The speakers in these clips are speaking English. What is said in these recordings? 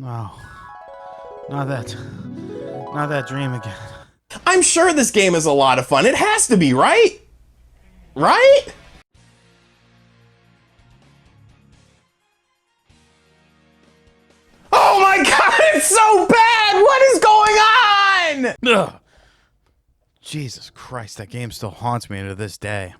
No, not that. Not that dream again. I'm sure this game is a lot of fun. It has to be, right? Right? Oh my god, it's so bad! What is going on? Ugh. Jesus Christ, that game still haunts me to this day.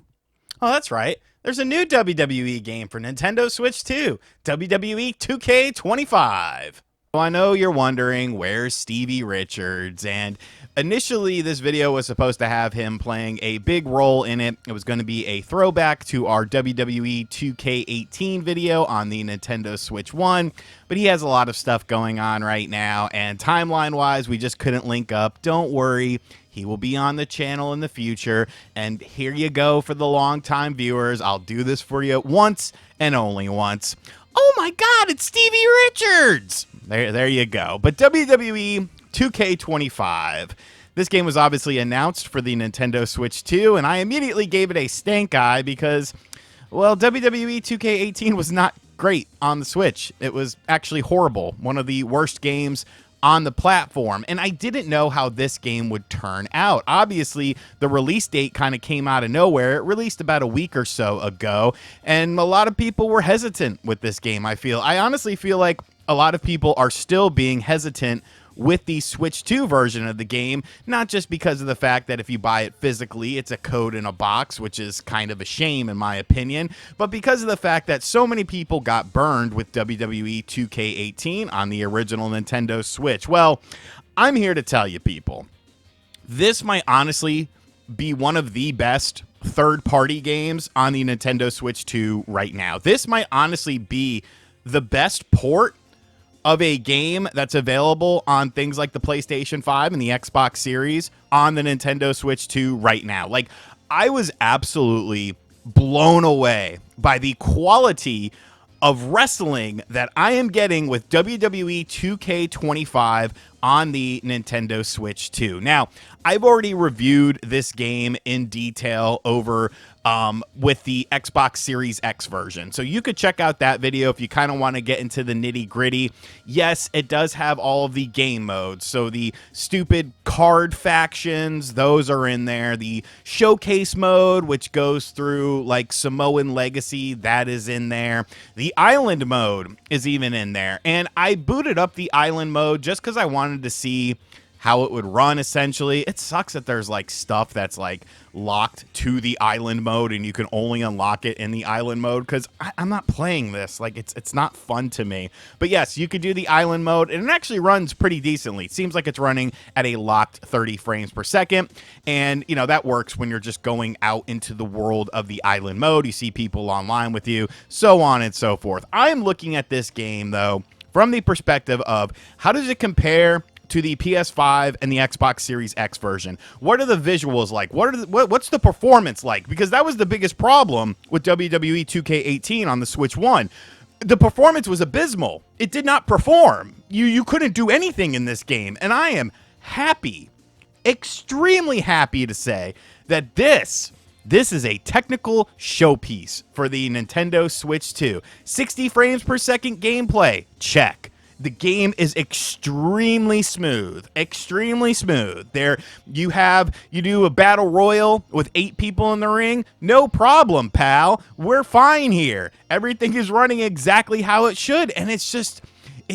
Oh, that's right. There's a new WWE game for Nintendo Switch 2, WWE 2K25. So I know you're wondering, where's Stevie Richards? And initially, this video was supposed to have him playing a big role in it. It was going to be a throwback to our WWE 2K18 video on the Nintendo Switch 1, but he has a lot of stuff going on right now, and timeline-wise, we just couldn't link up. Don't worry. He will be on the channel in the future, and here you go for the long-time viewers. I'll do this for you once and only once. Oh my god, it's Stevie Richards! There you go. But WWE 2K25. This game was obviously announced for the Nintendo Switch 2, and I immediately gave it a stank eye because, well, WWE 2K18 was not great on the Switch. It was actually horrible. One of the worst games on the platform, and I didn't know how this game would turn out. Obviously, the release date kind of came out of nowhere. It released about a week or so ago, and a lot of people were hesitant with this game, I honestly feel like a lot of people are still being hesitant with the Switch 2 version of the game, not just because of the fact that if you buy it physically, it's a code in a box, which is kind of a shame in my opinion, but because of the fact that so many people got burned with WWE 2K18 on the original Nintendo Switch. Well, I'm here to tell you people, this might honestly be one of the best third-party games on the Nintendo Switch 2 right now. This might honestly be the best port of a game that's available on things like the PlayStation 5 and the Xbox Series on the Nintendo Switch 2 right now. Like, I was absolutely blown away by the quality of wrestling that I am getting with WWE 2K25 on the Nintendo Switch 2. Now, I've already reviewed this game in detail over with the Xbox Series X version. So you could check out that video if you kind of want to get into the nitty gritty. Yes, it does have all of the game modes. So the stupid card factions, those are in there. The showcase mode, which goes through like Samoan Legacy, that is in there. The island mode is even in there. And I booted up the island mode just because I wanted to see how it would run, essentially. It sucks that there's like stuff that's like locked to the island mode and you can only unlock it in the island mode because I'm not playing this. Like, it's not fun to me. But yes, you could do the island mode and it actually runs pretty decently. It seems like it's running at a locked 30 frames per second. And, you know, that works when you're just going out into the world of the island mode. You see people online with you, so on and so forth. I'm looking at this game, though, from the perspective of how does it compare to the PS5 and the Xbox Series X version? What are the visuals like? What's the performance like? Because that was the biggest problem with WWE 2K18 on the Switch 1. The performance was abysmal. It did not perform. You couldn't do anything in this game. And I am happy, extremely happy to say that this is a technical showpiece for the Nintendo Switch 2. 60 frames per second gameplay, check. The game is extremely smooth, extremely smooth. There you do a battle royal with 8 people in the ring. No problem, pal. We're fine here. Everything is running exactly how it should. And it's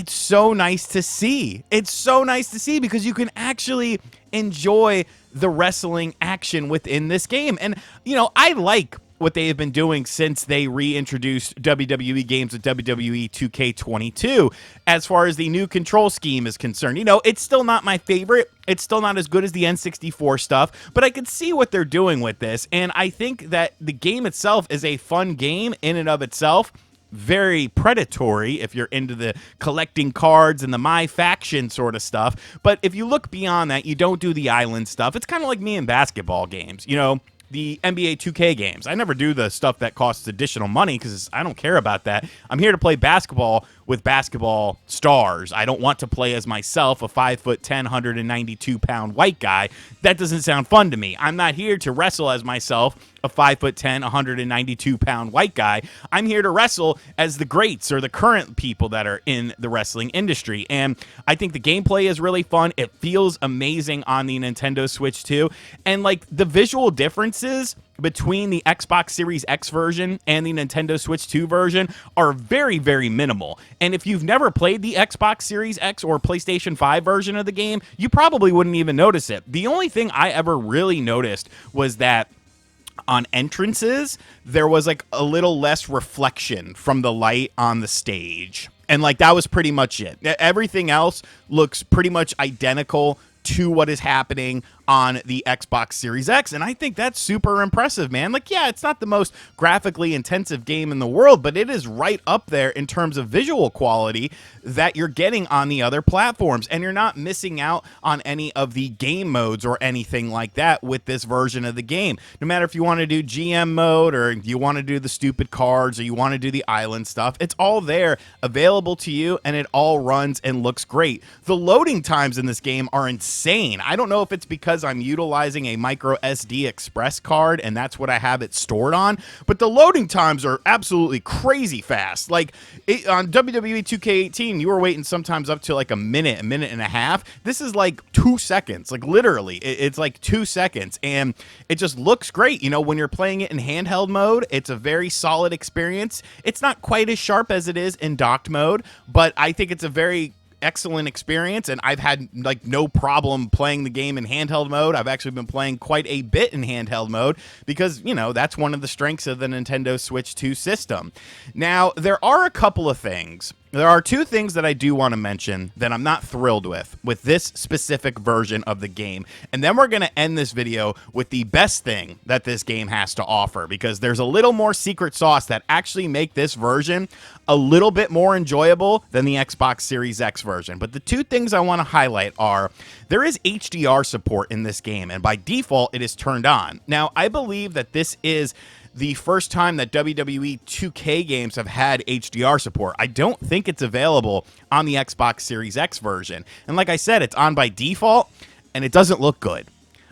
so nice to see. It's so nice to see because you can actually enjoy the wrestling action within this game. And, you know, I like what they have been doing since they reintroduced WWE games with WWE 2K22 as far as the new control scheme is concerned. You know, it's still not my favorite. It's still not as good as the N64 stuff, but I can see what they're doing with this, and I think that the game itself is a fun game in and of itself. Very predatory if you're into the collecting cards and the My Faction sort of stuff, but if you look beyond that, you don't do the island stuff. It's kind of like me in basketball games, you know, the NBA 2K games. I never do the stuff that costs additional money because I don't care about that. I'm here to play basketball with basketball stars. I don't want to play as myself, a 5'10", 192-pound white guy. That doesn't sound fun to me. I'm not here to wrestle as myself, a 5'10", 192-pound white guy. I'm here to wrestle as the greats or the current people that are in the wrestling industry. And I think the gameplay is really fun. It feels amazing on the Nintendo Switch 2. And like the visual differences between the Xbox Series X version and the Nintendo Switch 2 version are very, very minimal. And if you've never played the Xbox Series X or PlayStation 5 version of the game, you probably wouldn't even notice it. The only thing I ever really noticed was that on entrances, there was like a little less reflection from the light on the stage. And like that was pretty much it. Everything else looks pretty much identical to what is happening on the Xbox Series X, and I think that's super impressive, man. Like, yeah, it's not the most graphically intensive game in the world, but it is right up there in terms of visual quality that you're getting on the other platforms, and you're not missing out on any of the game modes or anything like that with this version of the game. No matter if you want to do GM mode or you want to do the stupid cards or you want to do the island stuff, it's all there available to you, and it all runs and looks great. The loading times in this game are insane. I don't know if it's because I'm utilizing a micro SD express card and that's what I have it stored on, but the loading times are absolutely crazy fast. Like on WWE 2K18, you were waiting sometimes up to like a minute and a half. This is like 2 seconds, like literally it's like 2 seconds, and it just looks great. You know, when you're playing it in handheld mode, it's a very solid experience. It's not quite as sharp as it is in docked mode, but I think it's a very excellent experience, and I've had like no problem playing the game in handheld mode. I've actually been playing quite a bit in handheld mode because, you know, that's one of the strengths of the Nintendo Switch 2 system. Now, there are a couple of things. There are two things that I do want to mention that I'm not thrilled with this specific version of the game. And then we're going to end this video with the best thing that this game has to offer, because there's a little more secret sauce that actually make this version a little bit more enjoyable than the Xbox Series X version. But the two things I want to highlight are there is HDR support in this game, and by default, it is turned on. Now, I believe that this is the first time that WWE 2K games have had HDR support. I don't think it's available on the Xbox Series X version. And like I said, it's on by default, and it doesn't look good.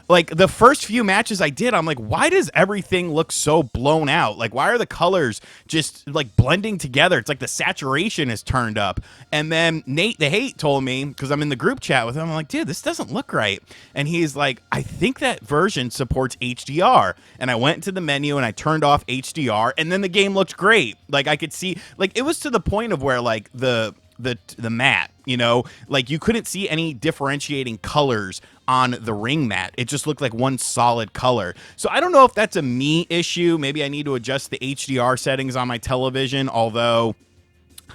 Like, the first few matches I did, I'm like, why does everything look so blown out? Like, why are the colors just, like, blending together? It's like the saturation is turned up. And then Nate the Hate told me, because I'm in the group chat with him, I'm like, dude, this doesn't look right. And he's like, I think that version supports HDR. And I went into the menu and I turned off HDR, and then the game looked great. Like, I could see, like, it was to the point of where, like, the mat, you know, like you couldn't see any differentiating colors on the ring mat. It just looked like one solid color. So I don't know if that's a me issue. Maybe I need to adjust the HDR settings on my television, although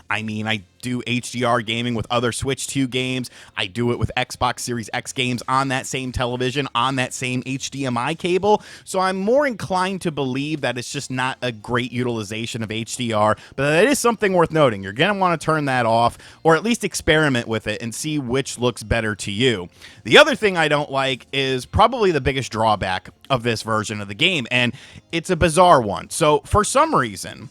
I mean, I do HDR gaming with other Switch 2 games. I do it with Xbox Series X games on that same television, on that same HDMI cable. So I'm more inclined to believe that it's just not a great utilization of HDR. But that is something worth noting. You're going to want to turn that off, or at least experiment with it and see which looks better to you. The other thing I don't like is probably the biggest drawback of this version of the game, and it's a bizarre one. So for some reason,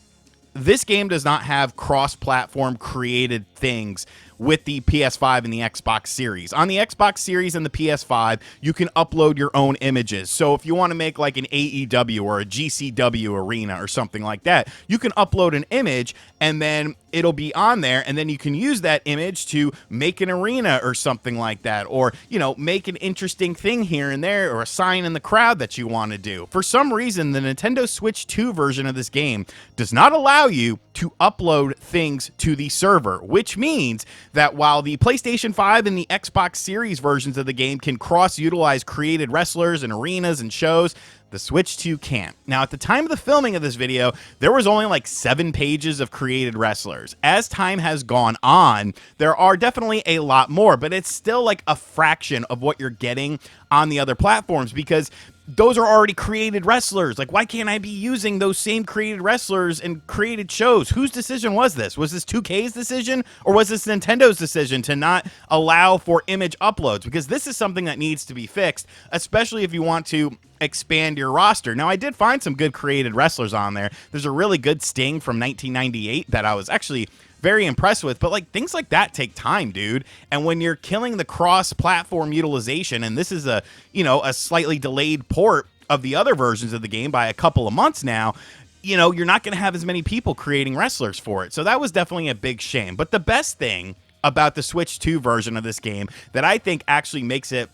this game does not have cross-platform created things with the PS5 and the Xbox Series. On the Xbox Series and the PS5, you can upload your own images. So if you want to make like an AEW or a GCW arena or something like that, you can upload an image and then it'll be on there, and then you can use that image to make an arena or something like that, or, you know, make an interesting thing here and there, or a sign in the crowd that you want to do. For some reason, the Nintendo Switch 2 version of this game does not allow you to upload things to the server, which means that while the PlayStation 5 and the Xbox Series versions of the game can cross-utilize created wrestlers and arenas and shows, the Switch 2 can't. Now, at the time of the filming of this video, there was only like 7 pages of created wrestlers. As time has gone on, there are definitely a lot more, but it's still like a fraction of what you're getting on the other platforms, because those are already created wrestlers. Like, why can't I be using those same created wrestlers and created shows? Whose decision was this? Was this 2K's decision, or was this Nintendo's decision to not allow for image uploads? Because this is something that needs to be fixed, especially if you want to expand your roster. Now, I did find some good created wrestlers on there. There's a really good Sting from 1998 that I was actually very impressed with, but like things like that take time, dude. And when you're killing the cross-platform utilization, and this is a, you know, a slightly delayed port of the other versions of the game by a couple of months now, you know, you're not going to have as many people creating wrestlers for it. So that was definitely a big shame. But the best thing about the Switch 2 version of this game that I think actually makes it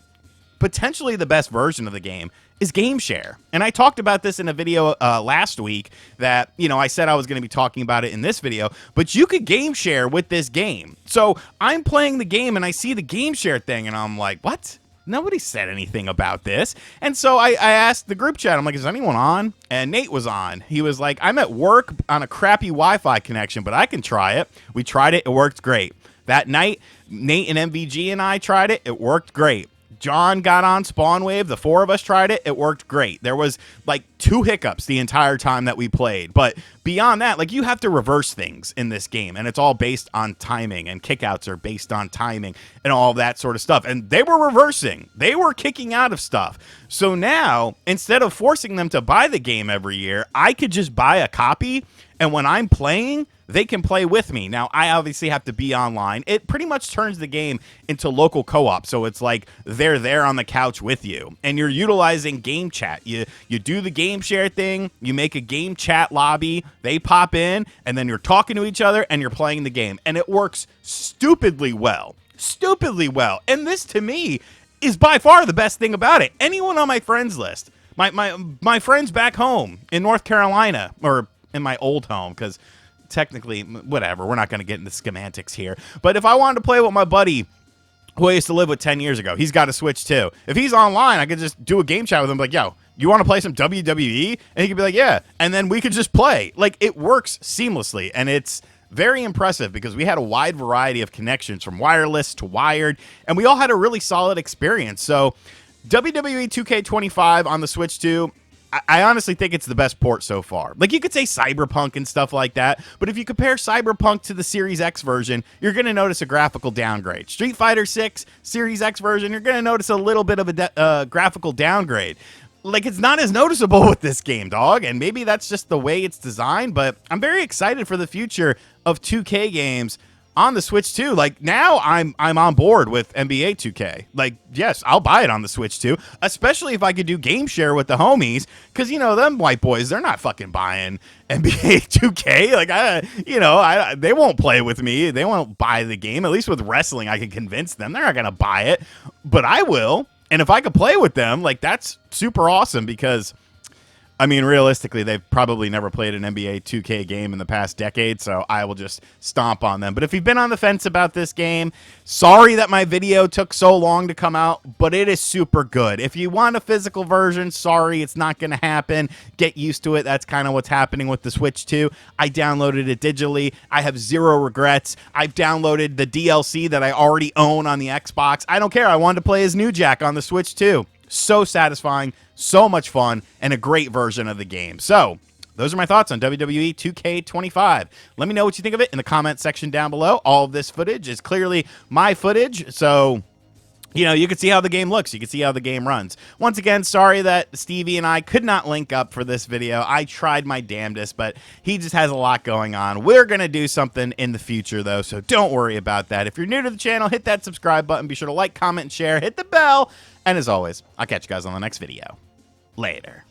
potentially the best version of the game is game share. And I talked about this in a video last week that, you know, I said I was going to be talking about it in this video, but you could game share with this game. So I'm playing the game and I see the game share thing and I'm like, what? Nobody said anything about this. And so I asked the group chat, I'm like, is anyone on? And Nate was on. He was like, I'm at work on a crappy Wi-Fi connection, but I can try it. We tried it. It worked great. That night, Nate and MVG and I tried it. It worked great. John got on Spawn Wave. The four of us tried it. It worked great. There was like 2 hiccups the entire time that we played. But beyond that, like, you have to reverse things in this game, and it's all based on timing, and kickouts are based on timing and all that sort of stuff. And they were reversing. They were kicking out of stuff. So now, instead of forcing them to buy the game every year, I could just buy a copy, and when I'm playing, they can play with me. Now, I obviously have to be online. It pretty much turns the game into local co-op, so it's like they're there on the couch with you, and you're utilizing game chat. You do the game share thing, you make a game chat lobby, they pop in, and then you're talking to each other, and you're playing the game, and it works stupidly well. Stupidly well. And this, to me, is by far the best thing about it. Anyone on my friends list, my friends back home in North Carolina, or in my old home, because technically, whatever, we're not going to get into semantics here. But if I wanted to play with my buddy who I used to live with 10 years ago, he's got a Switch too. If he's online, I could just do a game chat with him, like, yo, you want to play some WWE? And he could be like, yeah. And then we could just play. Like, it works seamlessly, and it's very impressive because we had a wide variety of connections from wireless to wired, and we all had a really solid experience. So WWE 2K25 on the Switch 2, I honestly think it's the best port so far. Like, you could say Cyberpunk and stuff like that, but if you compare Cyberpunk to the Series X version, you're going to notice a graphical downgrade. Street Fighter 6 Series X version, you're going to notice a little bit of a graphical downgrade. Like, it's not as noticeable with this game, dog, and maybe that's just the way it's designed, but I'm very excited for the future of 2K games on the Switch 2. Like, now I'm on board with NBA 2K. Like, yes, I'll buy it on the Switch 2, especially if I could do game share with the homies, because, you know, them white boys, they're not fucking buying NBA 2K. Like, they won't play with me. They won't buy the game. At least with wrestling, I can convince them. They're not going to buy it, but I will. And if I could play with them, like, that's super awesome because, I mean, realistically, they've probably never played an NBA 2K game in the past decade, so I will just stomp on them. But if you've been on the fence about this game, sorry that my video took so long to come out, but it is super good. If you want a physical version, sorry, it's not going to happen. Get used to it. That's kind of what's happening with the Switch 2. I downloaded it digitally. I have zero regrets. I've downloaded the DLC that I already own on the Xbox. I don't care. I wanted to play as New Jack on the Switch 2. So satisfying, so much fun, and a great version of the game. So, those are my thoughts on WWE 2K25. Let me know what you think of it in the comment section down below. All of this footage is clearly my footage, so, you know, you can see how the game looks. You can see how the game runs. Once again, sorry that Stevie and I could not link up for this video. I tried my damnedest, but he just has a lot going on. We're going to do something in the future, though, so don't worry about that. If you're new to the channel, hit that subscribe button. Be sure to like, comment, and share. Hit the bell. And as always, I'll catch you guys on the next video. Later.